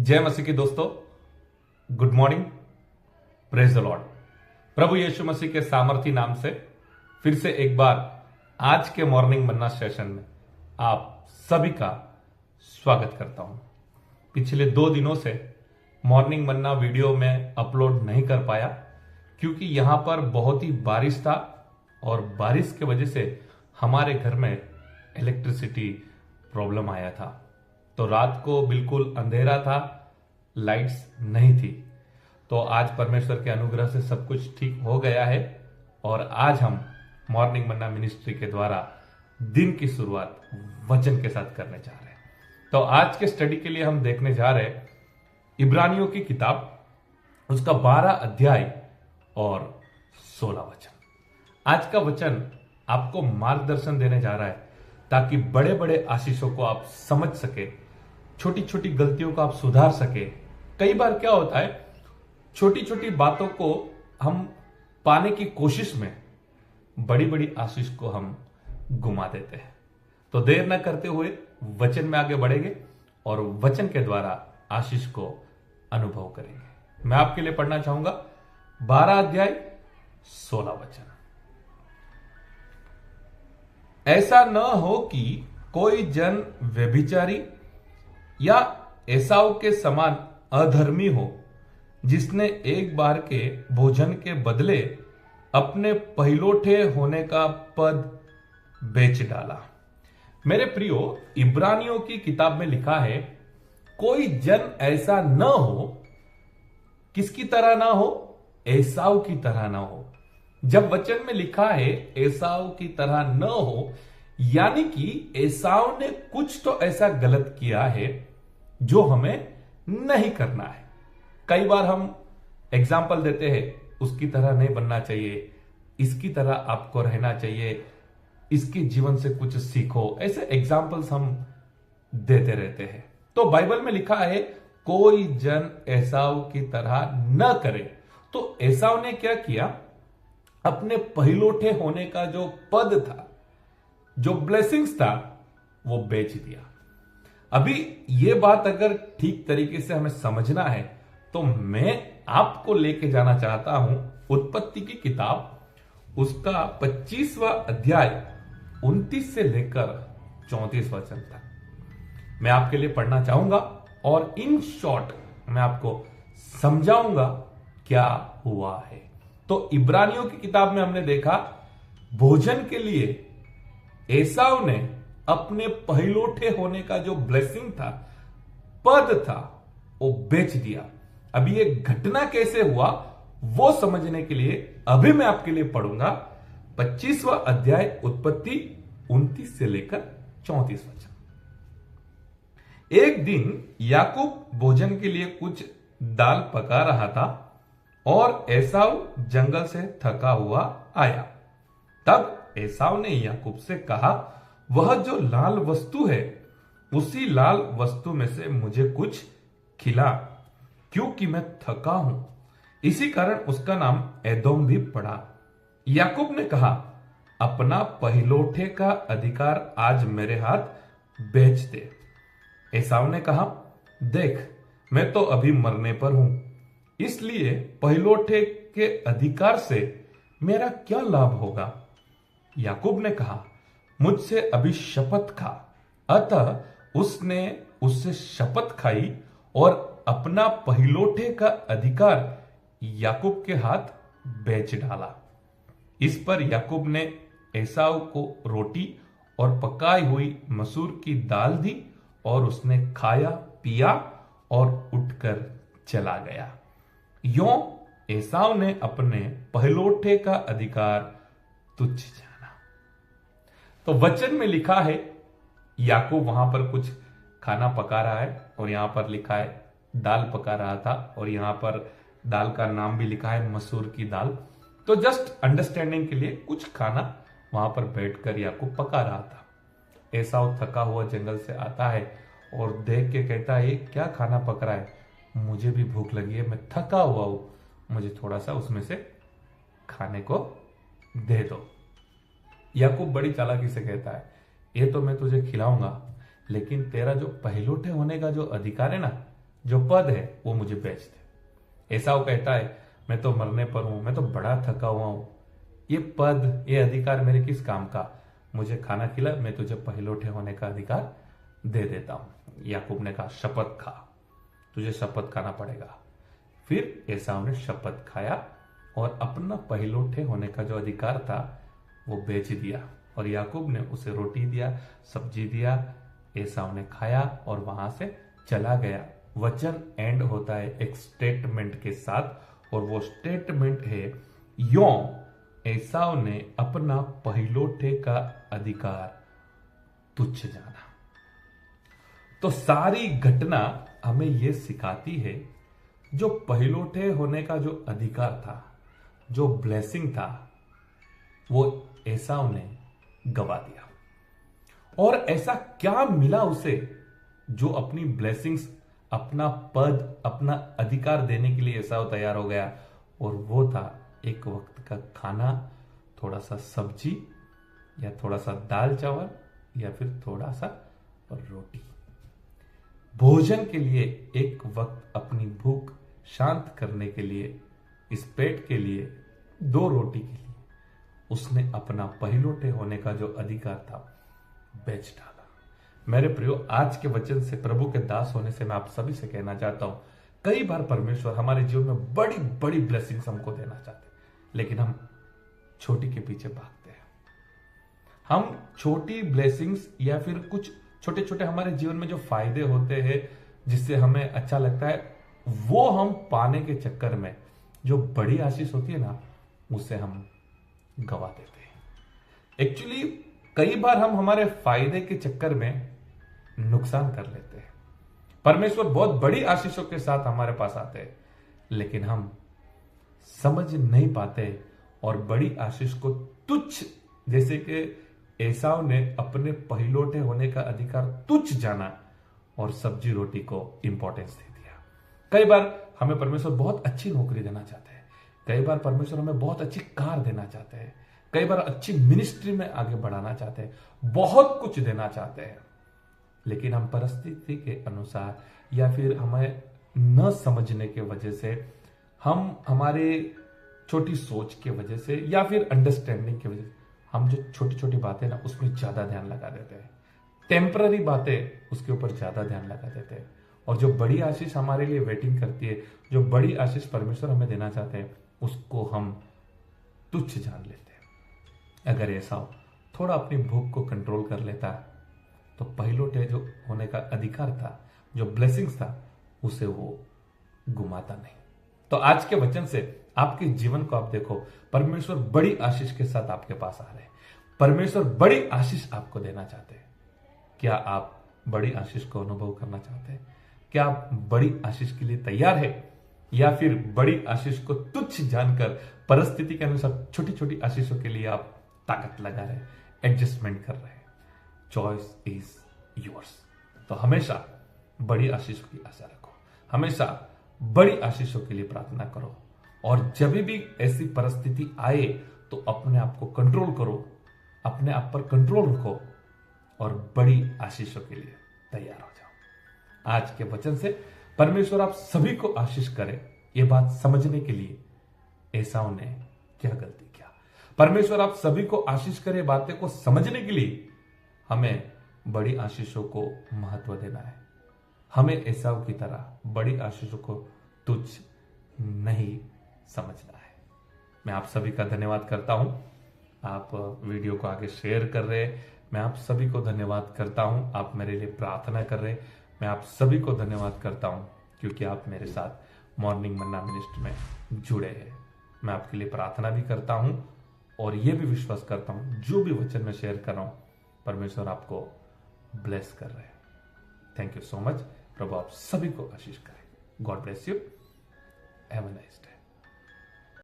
जय मसीह के दोस्तों, good morning, praise the Lord. प्रभु यीशु मसीह के सामर्थी नाम से फिर से एक बार आज के मॉर्निंग मन्ना सेशन में आप सभी का स्वागत करता हूं। पिछले 2 दिनों से मॉर्निंग मन्ना वीडियो में अपलोड नहीं कर पाया क्योंकि यहां पर बहुत ही बारिश था और बारिश की वजह से हमारे घर में इलेक्ट्रिसिटी प्रॉब्लम आया था। तो रात को बिल्कुल अंधेरा था, लाइट्स नहीं थी। तो आज परमेश्वर के अनुग्रह से सब कुछ ठीक हो गया है और आज हम मॉर्निंग मन्ना मिनिस्ट्री के द्वारा दिन की शुरुआत वचन के साथ करने जा रहे हैं। तो आज के स्टडी के लिए हम देखने जा रहे हैं इब्रानियों की किताब, उसका 12 अध्याय और 16 वचन। आज का वचन आपको मार्गदर्शन देने जा रहा है ताकि बड़े बड़े आशीषों को आप समझ सके, छोटी छोटी गलतियों को आप सुधार सके। कई बार क्या होता है, छोटी छोटी बातों को हम पाने की कोशिश में बड़ी बड़ी आशीष को हम गुमा देते हैं। तो देर न करते हुए वचन में आगे बढ़ेंगे और वचन के द्वारा आशीष को अनुभव करेंगे। मैं आपके लिए पढ़ना चाहूंगा 12 अध्याय 16 वचन। ऐसा न हो कि कोई जन व्यभिचारी या एसाव के समान अधर्मी हो, जिसने एक बार के भोजन के बदले अपने पहिलोठे होने का पद बेच डाला। मेरे प्रियो, इब्रानियों की किताब में लिखा है कोई जन ऐसा न हो। किसकी तरह ना हो? एसाव की तरह ना हो। जब वचन में लिखा है एसाव की तरह न हो, यानी कि एसाव ने कुछ तो ऐसा गलत किया है जो हमें नहीं करना है। कई बार हम एग्जाम्पल देते हैं, उसकी तरह नहीं बनना चाहिए, इसकी तरह आपको रहना चाहिए, इसके जीवन से कुछ सीखो। ऐसे एग्जाम्पल्स हम देते रहते हैं। तो बाइबल में लिखा है कोई जन एसाव की तरह न करे। तो एसाव ने क्या किया? अपने पहिलोठे होने का जो पद था, जो ब्लेसिंग्स था, वो बेच दिया। अभी ये बात अगर ठीक तरीके से हमें समझना है तो मैं आपको लेके जाना चाहता हूं उत्पत्ति की किताब, उसका 25वां अध्याय 29 से लेकर 34 वचन तक मैं आपके लिए पढ़ना चाहूंगा और इन शॉर्ट मैं आपको समझाऊंगा क्या हुआ है। तो इब्रानियों की किताब में हमने देखा भोजन के लिए एसाव ने अपने पहिलोठे होने का जो ब्लेसिंग था, पद था, वो बेच दिया। अभी ये घटना कैसे हुआ वो समझने के लिए अभी मैं आपके लिए पढ़ूंगा 25वां अध्याय उत्पत्ति 29 से लेकर 34 वचन। एक दिन याकूब भोजन के लिए कुछ दाल पका रहा था और एसाव जंगल से थका हुआ आया। तब एसाव ने याकूब से कहा, वह जो लाल वस्तु है उसी लाल वस्तु में से मुझे कुछ खिला, क्योंकि मैं थका हूं। इसी कारण उसका नाम एदोम भी पड़ा। याकूब ने कहा, अपना पहिलोठे का अधिकार आज मेरे हाथ बेच दे। एसाव ने कहा, देख मैं तो अभी मरने पर हूं, इसलिए पहिलोठे के अधिकार से मेरा क्या लाभ होगा? याकूब ने कहा, मुझसे अभी शपथ खा। अतः उसने उससे शपथ खाई और अपना पहिलोठे का अधिकार याकूब के हाथ बेच डाला। इस पर याकूब ने एसाव को रोटी और पकाई हुई मसूर की दाल दी और उसने खाया पिया और उठकर चला गया। यों एसाव ने अपने पहिलोठे का अधिकार तुच्छ जाना। तो वचन में लिखा है याकूब वहां पर कुछ खाना पका रहा है और यहां पर लिखा है दाल पका रहा था और यहां पर दाल का नाम भी लिखा है मसूर की दाल। तो जस्ट अंडरस्टैंडिंग के लिए कुछ खाना वहां पर बैठकर याकूब पका रहा था। एसाव थका हुआ जंगल से आता है और देख के कहता है, ये क्या खाना पक रहा है? मुझे भी भूख लगी है, मैं थका हुआ हूं, मुझे थोड़ा सा उसमें से खाने को दे दो। याकूब बड़ी चालाकी से कहता है, ये तो मैं तुझे खिलाऊंगा, लेकिन तेरा जो पहिलोठे होने का जो अधिकार है ना, जो पद है वो मुझे बेच दे। एसाव कहता है मैं तो मरने पर हूं, मैं तो बड़ा थका हुआ हूं, ये पद ये अधिकार मेरे किस काम का, मुझे खाना खिला, मैं तुझे पहलोठे होने का अधिकार दे देता हूं। याकूब ने कहा शपथ खा, तुझे शपथ खाना पड़ेगा। फिर एसाव ने शपथ खाया और अपना पहलोठे होने का जो अधिकार था वो बेच दिया, और याकूब ने उसे रोटी दिया, सब्जी दिया, एसाव ने खाया और वहां से चला गया। वचन एंड होता है एक स्टेटमेंट के साथ, और वो स्टेटमेंट है यो एसाव ने अपना पहलोठे का अधिकार तुच्छ जाना। तो सारी घटना हमें यह सिखाती है जो पहलोठे होने का जो अधिकार था, जो ब्लेसिंग था, वो एसाव ने गवा दिया। और ऐसा क्या मिला उसे जो अपनी ब्लेसिंग्स, अपना पद, अपना अधिकार देने के लिए एसाव तैयार हो गया, और वो था एक वक्त का खाना, थोड़ा सा सब्जी या थोड़ा सा दाल चावल या फिर थोड़ा सा रोटी। भोजन के लिए एक वक्त अपनी भूख शांत करने के लिए, इस पेट के लिए, 2 रोटी के लिए उसने अपना पहलोठे होने का जो अधिकार था बेच डाला। मेरे प्रियो, आज के वचन से, प्रभु के दास होने से मैं आप सभी से कहना चाहता हूं, कई बार परमेश्वर हमारे जीवन में बड़ी बड़ी ब्लेसिंग्स हमको देना चाहते हैं, लेकिन हम छोटी के पीछे भागते हैं। हम छोटी ब्लेसिंग्स या फिर कुछ छोटे छोटे हमारे जीवन में जो फायदे होते हैं जिससे हमें अच्छा लगता है, वो हम पाने के चक्कर में जो बड़ी आशीष होती है ना, उसे हम गवा देते हैं। एक्चुअली कई बार हम हमारे फायदे के चक्कर में नुकसान कर लेते हैं। परमेश्वर बहुत बड़ी आशीषों के साथ हमारे पास आते हैं, लेकिन हम समझ नहीं पाते और बड़ी आशीष को तुच्छ, जैसे कि एसाव ने अपने पहलोठे होने का अधिकार तुच्छ जाना और सब्जी रोटी को इंपॉर्टेंस दे दिया। कई बार हमें परमेश्वर बहुत अच्छी नौकरी देना चाहते हैं, कई बार परमेश्वर हमें बहुत अच्छी कार देना चाहते हैं, कई बार अच्छी मिनिस्ट्री में आगे बढ़ाना चाहते हैं, बहुत कुछ देना चाहते हैं, लेकिन हम परिस्थिति के अनुसार या फिर हमें न समझने के वजह से, हम हमारे छोटी सोच के वजह से या फिर अंडरस्टैंडिंग की वजह से हम जो छोटी छोटी बातें ना उसमें ज्यादा ध्यान लगा देते हैं, टेम्पररी बातें उसके ऊपर ज्यादा ध्यान लगा देते हैं, और जो बड़ी आशीष हमारे लिए वेटिंग करती है, जो बड़ी आशीष परमेश्वर हमें देना चाहते हैं, उसको हम तुच्छ जान लेते हैं। अगर ऐसा थोड़ा अपनी भूख को कंट्रोल कर लेता तो पहलोठे जो होने का अधिकार था, जो ब्लेसिंग्स था, उसे वो गुमाता नहीं। तो आज के वचन से आपके जीवन को आप देखो, परमेश्वर बड़ी आशीष के साथ आपके पास आ रहे हैं। परमेश्वर बड़ी आशीष आपको देना चाहते हैं। क्या आप बड़ी आशीष को अनुभव करना चाहते हैं? क्या आप बड़ी आशीष के लिए तैयार है, या फिर बड़ी आशीष को तुच्छ जानकर परिस्थिति के अनुसार छोटी छोटी आशीषों के लिए आप ताकत लगा रहे हैं, एडजस्टमेंट कर रहे हैं? Choice is yours. तो हमेशा बड़ी आशीषों की आशा रखो, हमेशा बड़ी आशीषों के लिए प्रार्थना करो, और जब भी ऐसी परिस्थिति आए तो अपने आप को कंट्रोल करो, अपने आप पर कंट्रोल रखो और बड़ी आशीषों के लिए तैयार हो जाओ। आज के वचन से परमेश्वर आप सभी को आशीष करे। ये बात समझने के लिए एसाव ने क्या गलती किया, परमेश्वर आप सभी को आशीष करे। बातें को समझने के लिए हमें बड़ी आशीषों को महत्व देना है। हमें एसाव की तरह बड़ी आशीषों को तुच्छ नहीं समझना है। मैं आप सभी का धन्यवाद करता हूं, आप वीडियो को आगे शेयर कर रहे हैं, मैं आप सभी को धन्यवाद करता हूं। आप मेरे लिए प्रार्थना कर रहे हैं, मैं आप सभी को धन्यवाद करता हूं, क्योंकि आप मेरे साथ मॉर्निंग मन्ना मिनिस्ट्री में जुड़े हैं। मैं आपके लिए प्रार्थना भी करता हूं और यह भी विश्वास करता हूं जो भी वचन मैं शेयर कर रहा हूं, परमेश्वर आपको ब्लेस कर रहे हैं। Thank you so much. प्रभु आप सभी को आशीष करें। God bless you. Have a nice day.